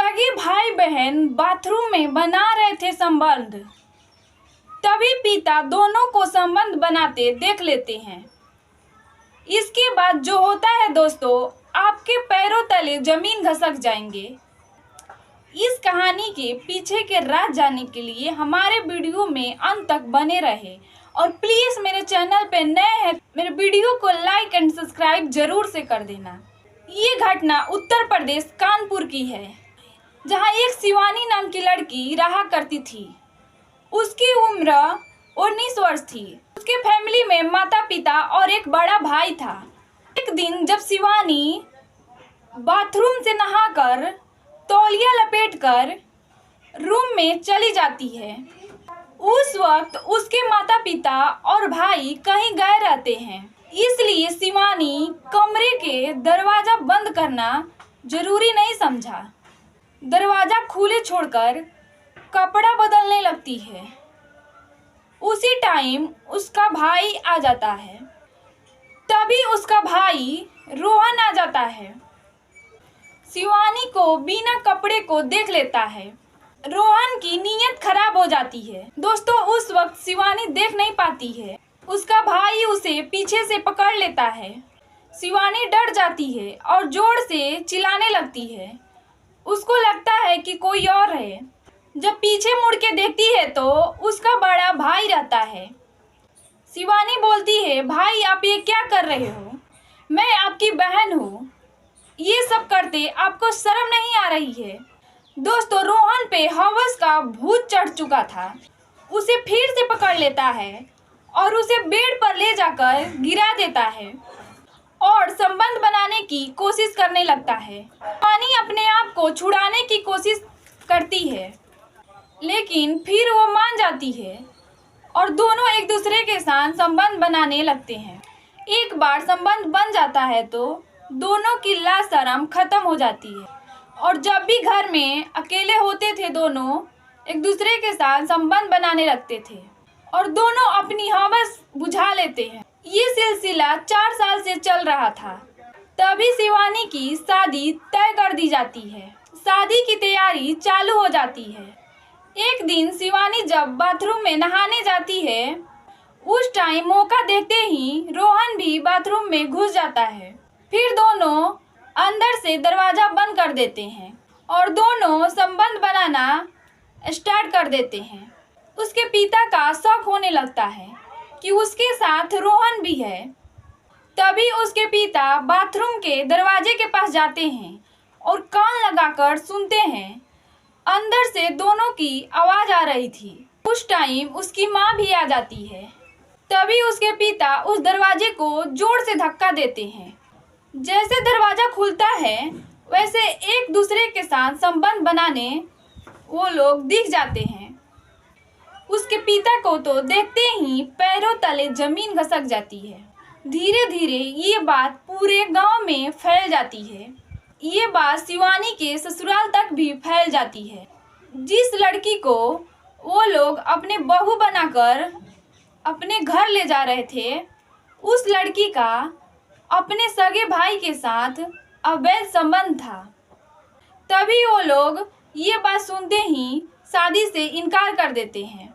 सगे भाई बहन बाथरूम में बना रहे थे संबंध। तभी पिता दोनों को संबंध बनाते देख लेते हैं। इसके बाद जो होता है दोस्तों, आपके पैरों तले जमीन खिसक जाएंगे। इस कहानी के पीछे के राज जानने के लिए हमारे वीडियो में अंत तक बने रहे और प्लीज मेरे चैनल पे नए हैं, मेरे वीडियो को लाइक एंड सब्सक्राइब जरूर से कर देना। ये घटना उत्तर प्रदेश कानपुर की है, जहां एक शिवानी नाम की लड़की रहा करती थी। उसकी उम्र 19 वर्ष थी। उसके फैमिली में माता पिता और एक बड़ा भाई था। एक दिन जब शिवानी बाथरूम से नहाकर तौलिया लपेटकर रूम में चली जाती है, उस वक्त उसके माता पिता और भाई कहीं गए रहते हैं। इसलिए शिवानी कमरे के दरवाजा बंद करना जरूरी नहीं समझा। दरवाजा खुले छोड़कर कपड़ा बदलने लगती है। उसी टाइम उसका भाई आ जाता है। तभी उसका भाई रोहन आ जाता है। शिवानी को बिना कपड़े को देख लेता है। रोहन की नीयत खराब हो जाती है। दोस्तों, उस वक्त शिवानी देख नहीं पाती है। उसका भाई उसे पीछे से पकड़ लेता है। शिवानी डर जाती है और जोर से चिल्लाने लगती है। उसको लगता है कि कोई और है। जब पीछे मुड़ के देखती है तो उसका बड़ा भाई रहता है। शिवानी बोलती है, भाई आप ये क्या कर रहे हो? मैं आपकी बहन हूँ। ये सब करते आपको शर्म नहीं आ रही है? दोस्तों, रोहन पे हवस का भूत चढ़ चुका था। उसे फिर से पकड़ लेता है और उसे बेड पर ले जाकर गिरा देता है और संबंध बनाने की कोशिश करने लगता है। शिवानी अपने आप को छुड़ाने की कोशिश करती है, लेकिन फिर वो मान जाती है और दोनों एक दूसरे के साथ संबंध बनाने लगते हैं। एक बार संबंध बन जाता है तो दोनों की लाशरम खत्म हो जाती है और जब भी घर में अकेले होते थे दोनों एक दूसरे के साथ संबंध बनाने लगते थे और दोनों अपनी हवस बुझा लेते हैं। ये सिलसिला 4 साल से चल रहा था। तभी शिवानी की शादी तय कर दी जाती है। शादी की तैयारी चालू हो जाती है। एक दिन शिवानी जब बाथरूम में नहाने जाती है, उस टाइम मौका देखते ही रोहन भी बाथरूम में घुस जाता है। फिर दोनों अंदर से दरवाजा बंद कर देते हैं और दोनों संबंध बनाना स्टार्ट कर देते हैं। उसके पिता का शक होने लगता है कि उसके साथ रोहन भी है। तभी उसके पिता बाथरूम के दरवाजे के पास जाते हैं और कान लगाकर सुनते हैं। अंदर से दोनों की आवाज आ रही थी। उस टाइम उसकी माँ भी आ जाती है। तभी उसके पिता उस दरवाजे को जोर से धक्का देते हैं। जैसे दरवाजा खुलता है वैसे एक दूसरे के साथ संबंध बनाने वो लोग दिख जाते हैं। उसके पिता को तो देखते ही पैरों तले जमीन खिसक जाती है। धीरे धीरे ये बात पूरे गांव में फैल जाती है। ये बात शिवानी के ससुराल तक भी फैल जाती है। जिस लड़की को वो लोग अपने बहू बनाकर अपने घर ले जा रहे थे, उस लड़की का अपने सगे भाई के साथ अवैध संबंध था। तभी वो लोग ये बात सुनते ही शादी से इनकार कर देते हैं।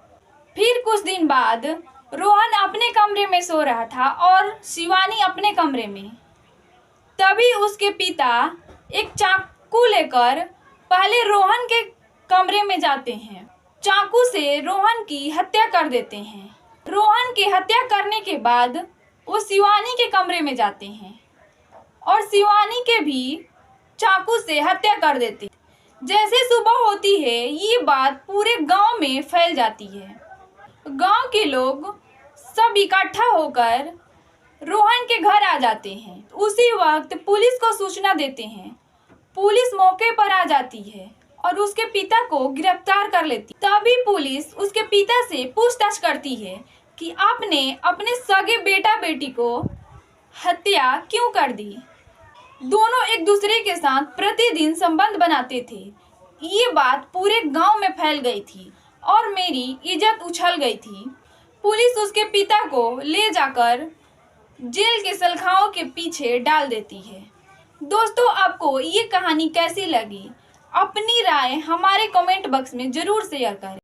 फिर कुछ दिन बाद रोहन अपने कमरे में सो रहा था और शिवानी अपने कमरे में। तभी उसके पिता एक चाकू लेकर पहले रोहन के कमरे में जाते हैं। चाकू से रोहन की हत्या कर देते हैं। रोहन की हत्या करने के बाद वो शिवानी के कमरे में जाते हैं और शिवानी के भी चाकू से हत्या कर देते हैं। जैसे सुबह होती है ये बात पूरे गांव में फैल जाती है। गांव के लोग सब इकट्ठा होकर रोहन के घर आ जाते हैं। उसी वक्त पुलिस को सूचना देते हैं। पुलिस मौके पर आ जाती है और उसके पिता को गिरफ्तार कर लेती। तभी पुलिस उसके पिता से पूछताछ करती है कि आपने अपने सगे बेटा बेटी को हत्या क्यों कर दी। दोनों एक दूसरे के साथ प्रतिदिन संबंध बनाते थे। ये बात पूरे गांव में फैल गई थी और मेरी इज्जत उछल गई थी। पुलिस उसके पिता को ले जाकर जेल के सलाखों के पीछे डाल देती है। दोस्तों, आपको ये कहानी कैसी लगी? अपनी राय हमारे कमेंट बॉक्स में ज़रूर शेयर करें।